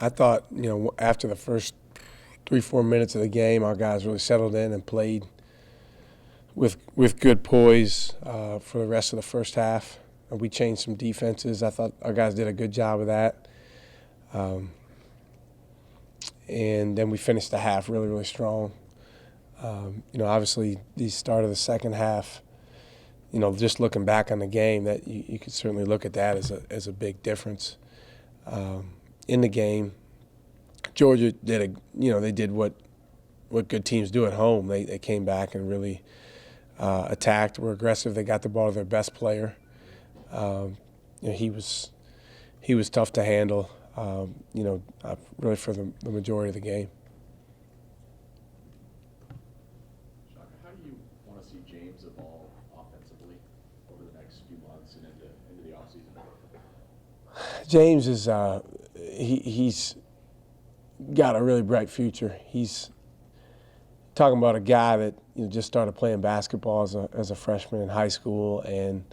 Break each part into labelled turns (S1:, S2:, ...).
S1: I thought, after the first 3, 4 minutes of the game, our guys really settled in and played with good poise for the rest of the first half. We changed some defenses. I thought our guys did a good job of that. And then we finished the half really, really strong. Obviously, the start of the second half, just looking back on the game, that you could certainly look at that as a big difference in the game. Georgia they did what good teams do at home. They came back and really attacked, were aggressive. They got the ball to their best player. He was tough to handle. Really for the majority of the game.
S2: Shaka, how do you want to see James evolve offensively over the next few months and into the offseason?
S1: James is he's got a really bright future. He's talking about a guy that just started playing basketball as a freshman in high school and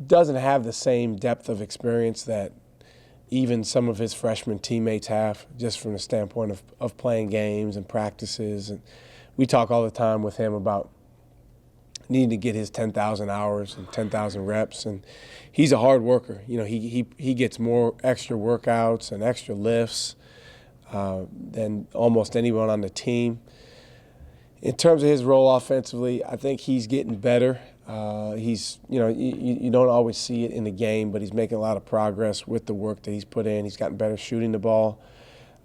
S1: doesn't have the same depth of experience that even some of his freshman teammates have, just from the standpoint of playing games and practices. And we talk all the time with him about needing to get his 10,000 hours and 10,000 reps. And he's a hard worker. He gets more extra workouts and extra lifts than almost anyone on the team. In terms of his role offensively, I think he's getting better. He's, you don't always see it in the game, but he's making a lot of progress with the work that he's put in. He's gotten better shooting the ball.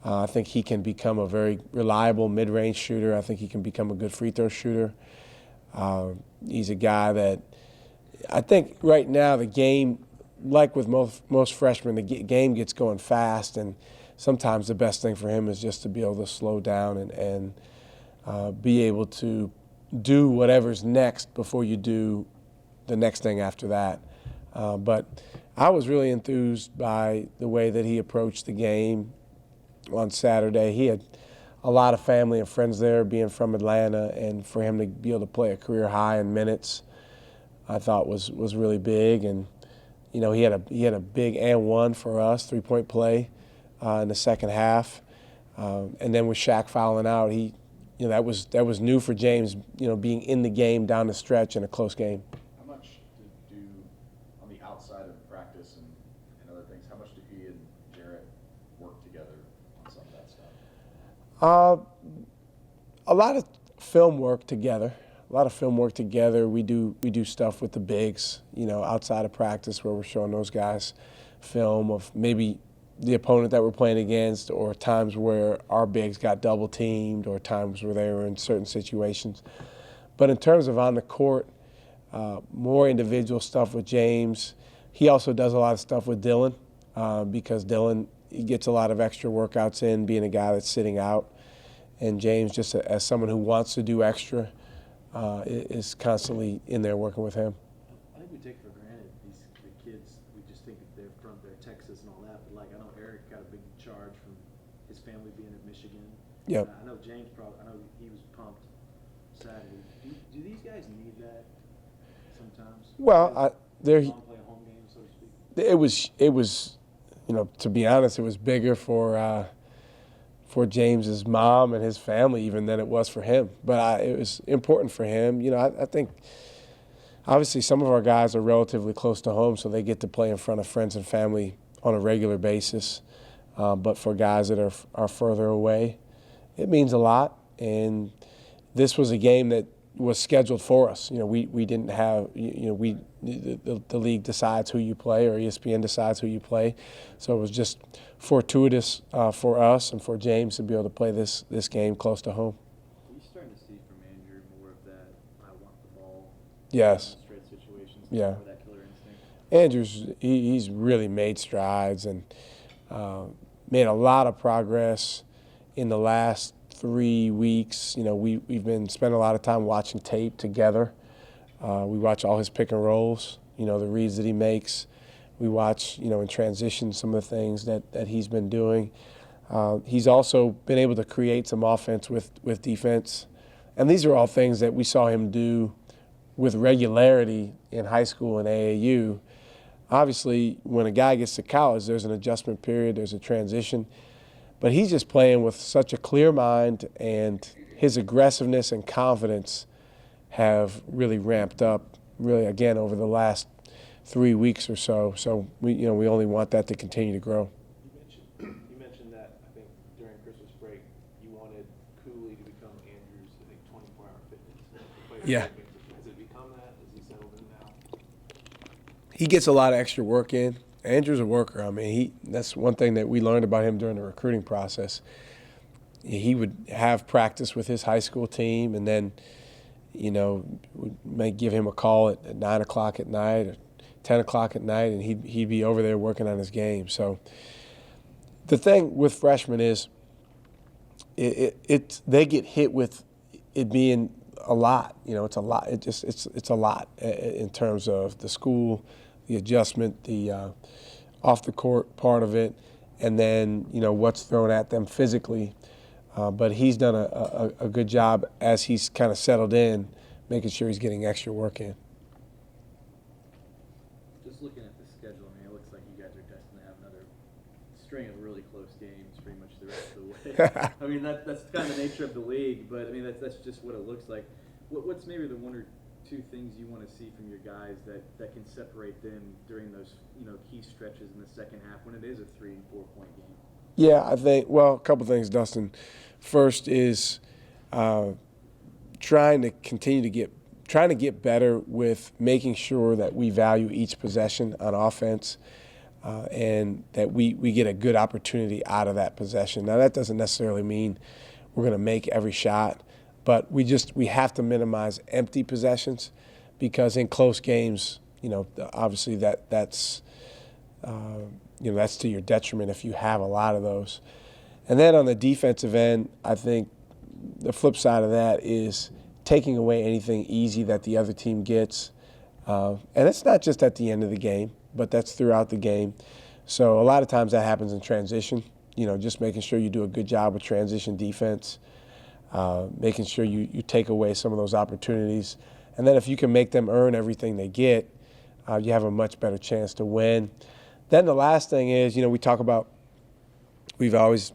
S1: I think he can become a very reliable mid-range shooter. I think he can become a good free throw shooter. He's a guy that I think right now the game, like with most freshmen, the game gets going fast, and sometimes the best thing for him is just to be able to slow down and be able to do whatever's next before you do the next thing after that. But I was really enthused by the way that he approached the game on Saturday. He had a lot of family and friends there, being from Atlanta, and for him to be able to play a career high in minutes, I thought was really big. And he had a big and one for us, 3-point play in the second half, and then with Shaq fouling out, that was new for James, being in the game down the stretch in a close game.
S2: How much do on the outside of practice and other things, how much do he and Jarrett work together on some of that stuff?
S1: A lot of film work together. We do stuff with the bigs, outside of practice, where we're showing those guys film of maybe the opponent that we're playing against, or times where our bigs got double teamed, or times where they were in certain situations. But in terms of on the court, more individual stuff with James. He also does a lot of stuff with Dylan because Dylan gets a lot of extra workouts in, being a guy that's sitting out. And James, just as someone who wants to do extra, is constantly in there working with him.
S3: I think we take for granted the kids. We just think they're from Texas and all that. But I know Eric got a big charge from his family being at Michigan.
S1: Yep.
S3: I know James I know he was pumped Saturday. Do these guys need that sometimes?
S1: Well,
S3: play a home game, so to speak.
S1: It was, to be honest, it was bigger for James's mom and his family even than it was for him. But it was important for him. I think obviously some of our guys are relatively close to home, so they get to play in front of friends and family on a regular basis. But for guys that are further away, it means a lot. And this was a game that was scheduled for us. We didn't have, the league decides who you play, or ESPN decides who you play. So it was just fortuitous for us and for James to be able to play this game close to home.
S3: Are you starting to see from Andrew more of that I want the ball?
S1: Yes.
S3: Straight situations.
S1: Yeah.
S3: More of that killer instinct?
S1: Andrew's he's really made strides and made a lot of progress in the last 3 weeks. We've been spending a lot of time watching tape together. We watch all his pick and rolls, the reads that he makes. We watch, in transition, some of the things that he's been doing. He's also been able to create some offense with defense. And these are all things that we saw him do with regularity in high school and AAU. Obviously, when a guy gets to college, there's an adjustment period, there's a transition. But he's just playing with such a clear mind, and his aggressiveness and confidence have really ramped up, really, again, over the last 3 weeks or so. So we only want that to continue to grow.
S3: You mentioned that, I think, during Christmas break, you wanted Cooley to become Andrew's, I think, 24-hour fitness.
S1: Yeah.
S3: Has it become that? Has he settled in now?
S1: He gets a lot of extra work in. Andrew's a worker. I mean, that's one thing that we learned about him during the recruiting process. He would have practice with his high school team, and then, we may give him a call at 9 o'clock at night or 10 o'clock at night, and he'd be over there working on his game. So the thing with freshmen is they get hit with it being a lot. It's a lot. It's a lot in terms of the school, the adjustment, the off the court part of it, and then what's thrown at them physically. But he's done a good job as he's kind of settled in, making sure he's getting extra work in.
S3: Just looking at the schedule, I mean, it looks like you guys are destined to have another string of really close games pretty much the rest of the way. I mean, that's kind of the nature of the league, but I mean, that's just what it looks like. What's maybe the one or two things you want to see from your guys that can separate them during those key stretches in the second half when it is a 3 and 4 point game?
S1: Yeah, I think, a couple things, Dustin. First is trying to get better with making sure that we value each possession on offense, and that we get a good opportunity out of that possession. Now, that doesn't necessarily mean we're going to make every shot, but we have to minimize empty possessions, because in close games, obviously that's to your detriment if you have a lot of those. And then on the defensive end, I think the flip side of that is taking away anything easy that the other team gets. And it's not just at the end of the game, but that's throughout the game. So a lot of times that happens in transition, just making sure you do a good job with transition defense, making sure you take away some of those opportunities. And then if you can make them earn everything they get, you have a much better chance to win. Then the last thing is, we talk about, we've always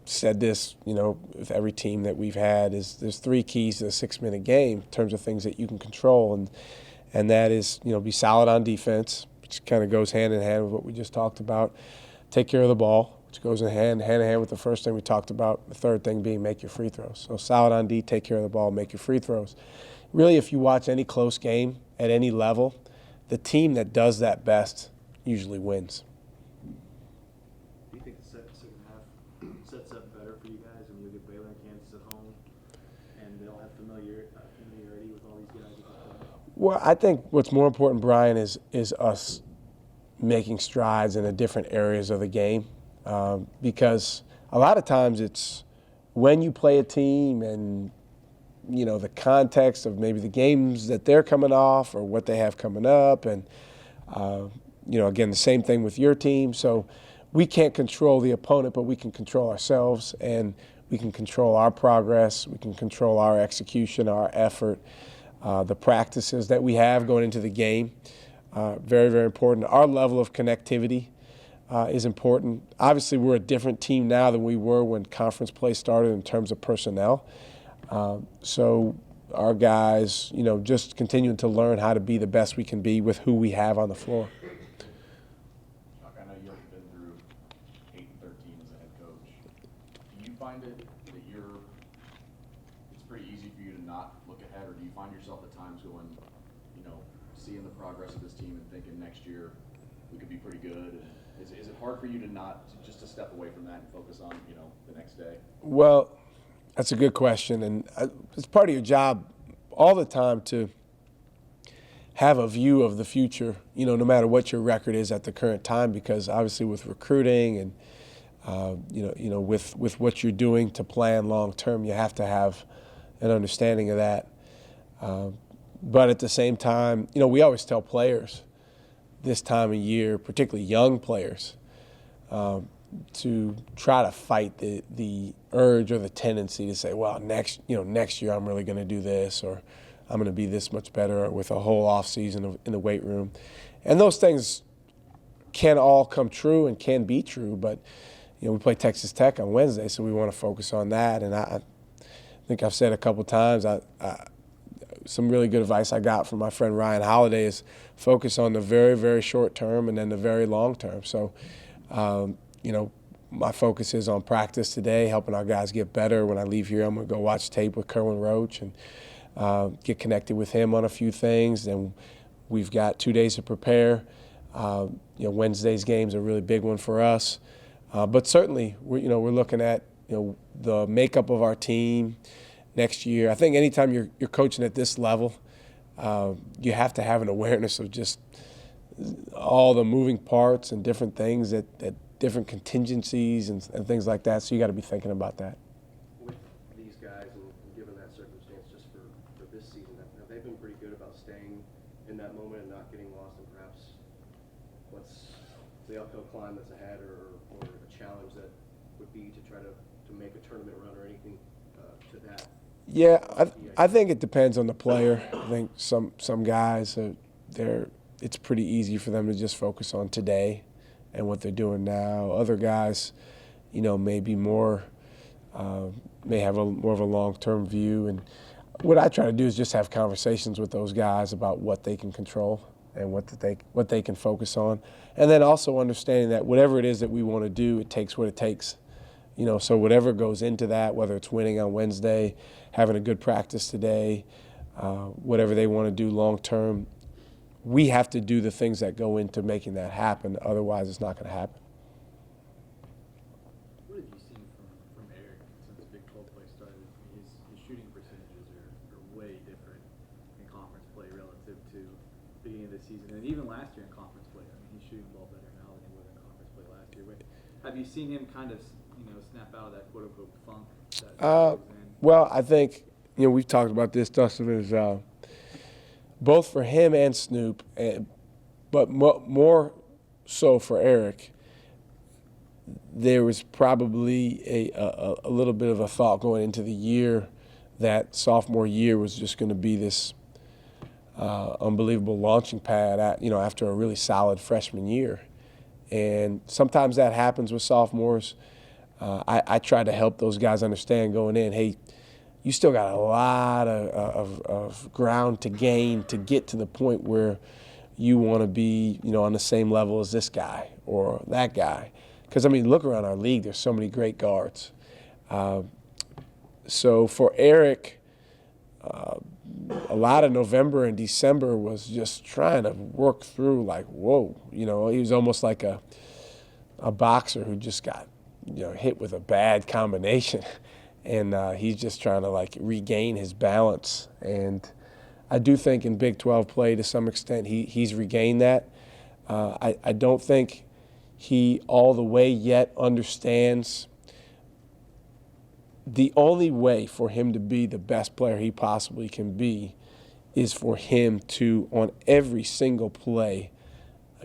S1: said this, with every team that we've had, is there's 3 keys to a 6-minute game in terms of things that you can control. And that is, be solid on defense, which kind of goes hand in hand with what we just talked about. Take care of the ball, which goes hand in hand with the first thing we talked about. The third thing being make your free throws. So solid on D, take care of the ball, make your free throws. Really, if you watch any close game at any level, the team that does that best usually wins.
S3: Do you think the second half sets up better for you guys when you get Baylor and Kansas at home, and they'll have familiarity with all these guys at the time?
S1: Well, I think what's more important, Brian, is us making strides in the different areas of the game, because a lot of times it's when you play a team and the context of maybe the games that they're coming off or what they have coming up, and again, the same thing with your team. So we can't control the opponent, but we can control ourselves, and we can control our progress. We can control our execution, our effort, the practices that we have going into the game. Very, very important. Our level of connectivity is important. Obviously, we're a different team now than we were when conference play started in terms of personnel. So our guys, just continuing to learn how to be the best we can be with who we have on the floor.
S2: Shaka, I know you've been through 8 and 13 as a head coach. Do you find it that it's pretty easy for you to not look ahead, or do you find yourself at times going, seeing the progress of this team and thinking next year we could be pretty good? And is it hard for you just to step away from that and focus on, the next day?
S1: Well, that's a good question, and it's part of your job all the time to have a view of the future, no matter what your record is at the current time, because obviously with recruiting and, with what you're doing to plan long term, you have to have an understanding of that. But at the same time, we always tell players this time of year, particularly young players, to try to fight the urge or the tendency to say, well, next year I'm really going to do this, or I'm going to be this much better, with a whole off season in the weight room. And those things can all come true and can be true, but we play Texas Tech on Wednesday, so we want to focus on that. And I think I've said a couple times, some really good advice I got from my friend Ryan Holiday is focus on the very, very short term and then the very long term. So, my focus is on practice today, helping our guys get better. When I leave here, I'm going to go watch tape with Kerwin Roach and get connected with him on a few things. And we've got 2 days to prepare. Wednesday's game's a really big one for us. But certainly, we're looking at the makeup of our team next year. I think anytime you're coaching at this level, you have to have an awareness of just all the moving parts and different things that different contingencies and things like that. So you got to be thinking about that.
S4: With these guys and given that circumstance, just for this season, have they been pretty good about staying in that moment and not getting lost in perhaps what's the uphill climb that's ahead or a challenge that would be to try to make a tournament run or anything to that?
S1: Yeah, I think it depends on the player. I think some guys, it's pretty easy for them to just focus on today and what they're doing now. Other guys, may be more, may have more of a long-term view. And what I try to do is just have conversations with those guys about what they can control and what they can focus on. And then also understanding that whatever it is that we want to do, it takes what it takes. So whatever goes into that, whether it's winning on Wednesday, having a good practice today, whatever they want to do long-term, we have to do the things that go into making that happen. Otherwise, it's not going to happen.
S3: What have you seen from Eric since Big 12 play started? His shooting percentages are way different in conference play relative to the beginning of the season. And even last year in conference play, he's shooting the ball better now than he was in conference play last year. But have you seen him kind of, snap out of that quote-unquote funk that he was in?
S1: Well, I think, we've talked about this, Dustin, is both for him and Snoop, but more so for Eric, there was probably a little bit of a thought going into the year that sophomore year was just going to be this unbelievable launching pad after a really solid freshman year. And sometimes that happens with sophomores. I try to help those guys understand going in, hey, you still got a lot of ground to gain to get to the point where you want to be, on the same level as this guy or that guy. Because, look around our league. There's so many great guards. So for Eric, a lot of November and December was just trying to work through whoa. He was almost like a boxer who just got, hit with a bad combination. And he's just trying to regain his balance. And I do think in Big 12 play to some extent he's regained that. I don't think he all the way yet understands the only way for him to be the best player he possibly can be is for him to, on every single play,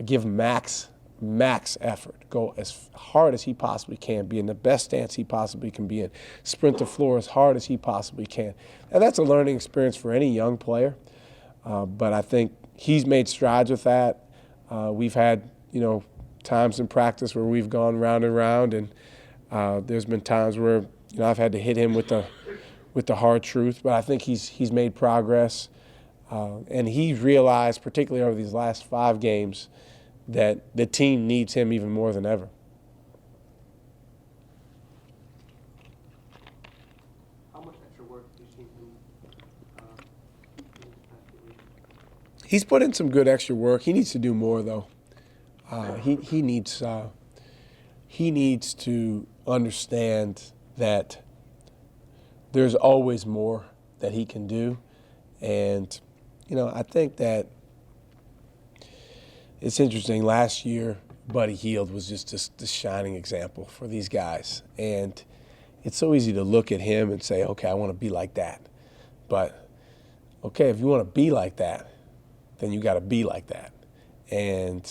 S1: give max effort, go as hard as he possibly can, be in the best stance he possibly can be in, sprint the floor as hard as he possibly can. And that's a learning experience for any young player. But I think he's made strides with that. We've had, times in practice where we've gone round and round, and there's been times where, I've had to hit him with the hard truth. But I think he's made progress. And he's realized, particularly over these last 5 games, that the team needs him even more than ever.
S4: How much extra work have you seen him in the past few weeks?
S1: He's put in some good extra work. He needs to do more, though. He needs to understand that there's always more that he can do. And, I think that it's interesting. Last year, Buddy Hield was just the shining example for these guys. And it's so easy to look at him and say, okay, I want to be like that. But, okay, if you want to be like that, then you got to be like that. And,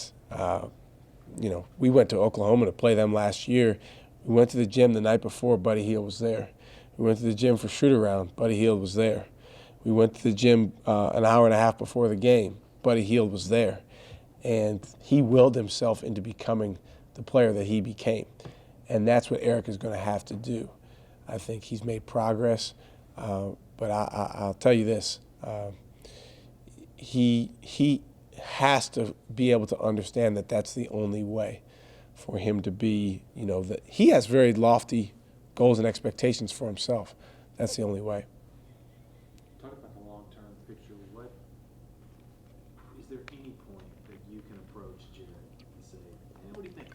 S1: we went to Oklahoma to play them last year. We went to the gym the night before, Buddy Hield was there. We went to the gym for shoot-around, Buddy Hield was there. We went to the gym an hour and a half before the game, Buddy Hield was there. And he willed himself into becoming the player that he became. And that's what Eric is going to have to do. I think he's made progress, but I'll tell you this. He has to be able to understand that that's the only way for him to be, that he has very lofty goals and expectations for himself. That's the only way.
S5: Talk about the long-term picture. What is there any point that you can approach Jared and say, "Man, what do you think?"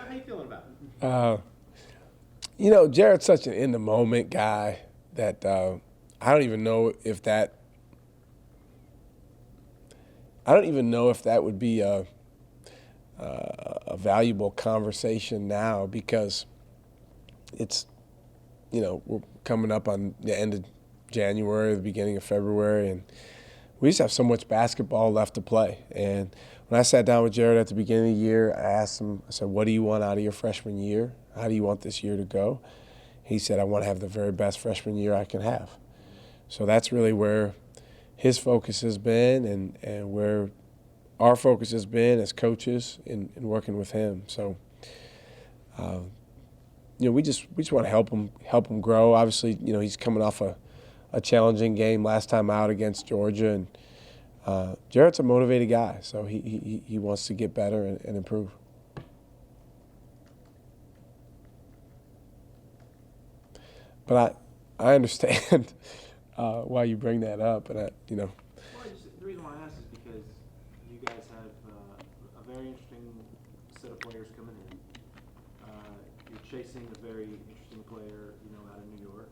S5: How you feeling about it?
S1: Jared's such an in-the-moment guy that I don't even know if that would be a valuable conversation now, because it's, we're coming up on the end of January, the beginning of February, and we just have so much basketball left to play. And when I sat down with Jared at the beginning of the year, I asked him, I said, what do you want out of your freshman year? How do you want this year to go? He said, I want to have the very best freshman year I can have. So that's really where his focus has been, and where our focus has been as coaches in working with him. So, we just want to help him grow. Obviously, he's coming off a challenging game last time out against Georgia, and Jarrett's a motivated guy, so he wants to get better and improve. But I understand why you bring that up, and
S5: Well, the reason why I ask is because you guys have a very interesting set of players coming in. You're chasing a very interesting player, out of New York.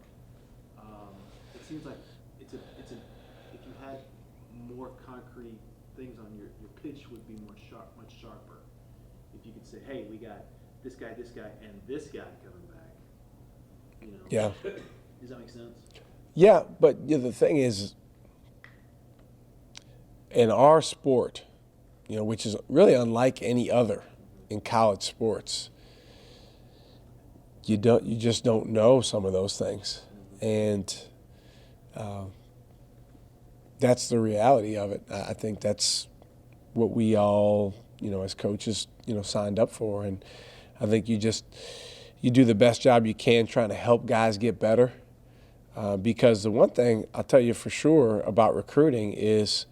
S5: It seems like it's a if you had more concrete things on your pitch would be much sharper. If you could say, hey, we got this guy, and this guy coming back.
S1: Yeah.
S5: Does that make sense?
S1: Yeah, but the thing is, in our sport, which is really unlike any other in college sports, you just don't know some of those things, and that's the reality of it. I think that's what we all, as coaches, signed up for, and I think you do the best job you can trying to help guys get better. Because the one thing I'll tell you for sure about recruiting is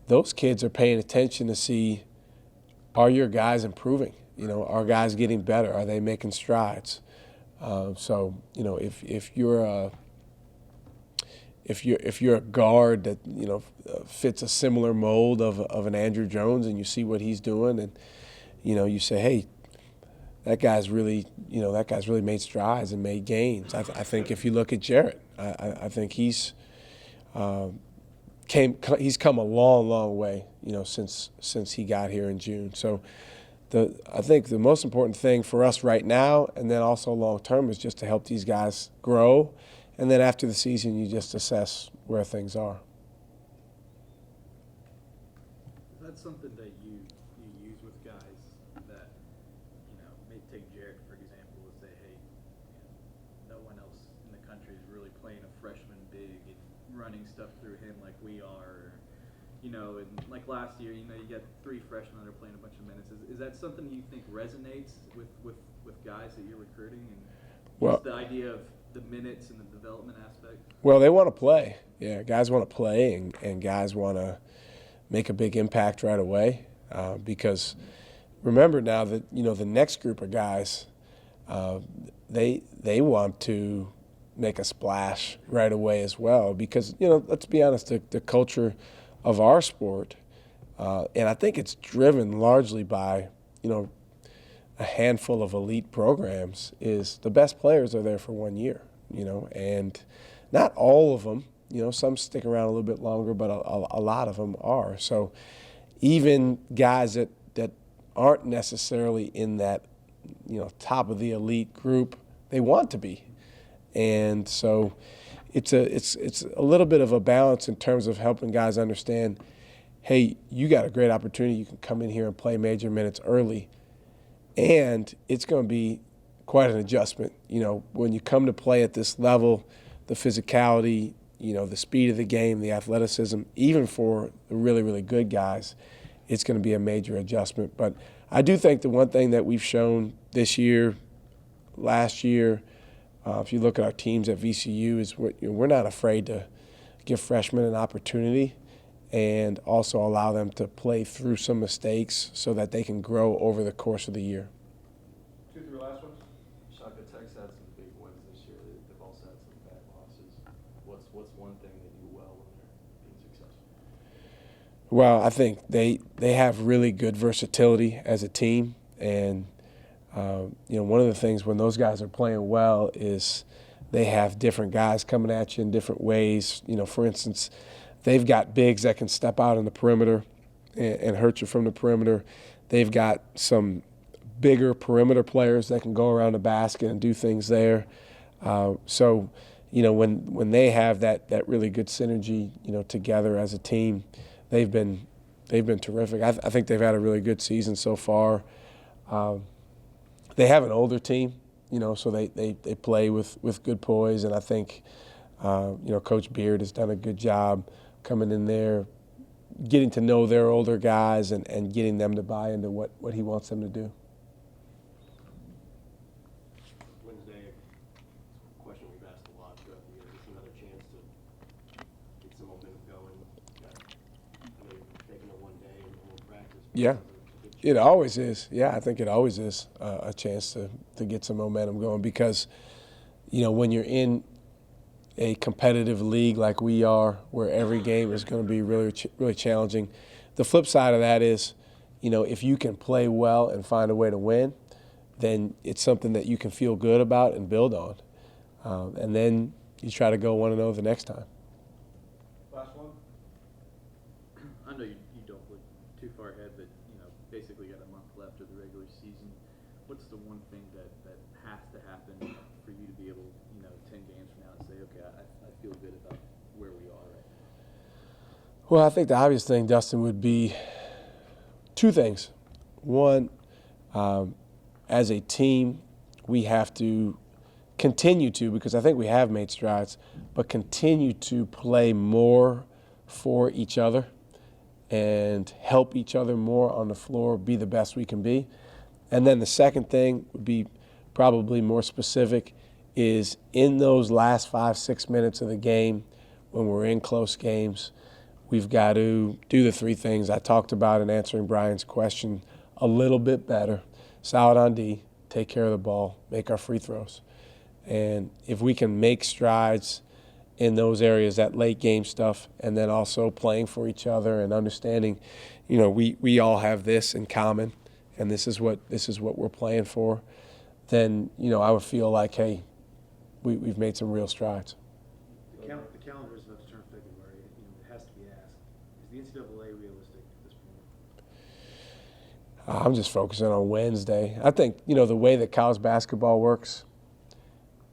S1: those kids are paying attention to see, are your guys improving? Are guys getting better? Are they making strides? So if you're a guard that fits a similar mold of an Andrew Jones, and you see what he's doing, and you say, hey, that guy's really made strides and made gains. I think if you look at Jarrett, I think he's come a long way, since he got here in June. So I think the most important thing for us right now, and then also long term, is just to help these guys grow, and then after the season, you just assess where things are.
S3: That's something that you use with guys that, may take Jared, for example, and say, hey, no one else in the country is really playing a freshman big and running stuff through him like we are. And like last year, you got 3 freshmen that are playing a bunch of minutes. Is that something you think resonates with guys that you're recruiting? And
S1: Well,
S3: the idea of the minutes and the development aspect?
S1: Well, they want to play. Yeah, guys want to play, and guys want to make a big impact right away. Because remember now that the next group of guys, they want to make a splash right away as well. Because let's be honest, the culture of our sport, and I think it's driven largely by a handful of elite programs, is the best players are there for 1 year. And not all of them. Some stick around a little bit longer, but a lot of them are. So even guys that aren't necessarily in that, top of the elite group, they want to be. And so it's a little bit of a balance in terms of helping guys understand, hey, you got a great opportunity. You can come in here and play major minutes early, and it's going to be quite an adjustment. When you come to play at this level, the physicality, the speed of the game, the athleticism, even for the really, really good guys, it's going to be a major adjustment. But I do think the one thing that we've shown this year, last year, if you look at our teams at VCU, is we're not afraid to give freshmen an opportunity and also allow them to play through some mistakes so that they can grow over the course of the year.
S6: 2 3 last ones.
S7: Shaka, Tech's had some big wins this year. They've also had some bad losses. What's one thing they do well when they're being successful?
S1: Well, I think they have really good versatility as a team, and one of the things when those guys are playing well is they have different guys coming at you in different ways. For instance, they've got bigs that can step out on the perimeter and hurt you from the perimeter. They've got some bigger perimeter players that can go around the basket and do things there. So when they have that really good synergy, together as a team, they've been terrific. I think they've had a really good season so far. They have an older team, so they play with good poise, and I think Coach Beard has done a good job coming in there, getting to know their older guys and getting them to buy into what he wants them to do.
S4: Wednesday, a question we've asked a lot throughout the year. Is another chance to get some momentum going? I know you're taking it one day and we'll practice.
S1: Yeah. It always is. Yeah, I think it always is a chance to get some momentum going because, when you're in a competitive league like we are, where every game is going to be really, really challenging, the flip side of that is, if you can play well and find a way to win, then it's something that you can feel good about and build on. And then you try to go 1-0 the next time.
S6: Last one.
S3: I know you don't look too far ahead, but basically got a month left of the regular season. What's the one thing that has to happen for you to be able, 10 games from now, and say, okay, I feel good about where we are right now?
S1: Well, I think the obvious thing, Dustin, would be two things. One, as a team, we have to continue to, because I think we have made strides, but continue to play more for each other and help each other more on the floor, be the best we can be. And then the second thing would be probably more specific, is in those last 5-6 minutes of the game, when we're in close games, we've got to do the three things I talked about in answering Brian's question a little bit better. Solid on D, take care of the ball, make our free throws. And if we can make strides in those areas, that late game stuff, and then also playing for each other and understanding, we all have this in common, and this is what we're playing for, then, I would feel like, hey, we've made some real strides.
S5: The calendar is about to turn February. It has to be asked. Is the NCAA realistic at this point?
S1: I'm just focusing on Wednesday. I think, the way that college basketball works,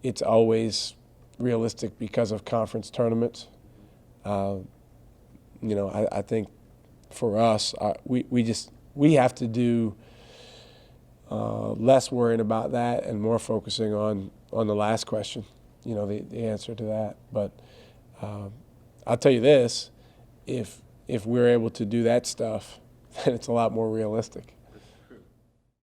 S1: it's always realistic because of conference tournaments. I think for us, we have to do less worrying about that and more focusing on the last question, the answer to that. But I'll tell you this, if we're able to do that stuff, then it's a lot more realistic.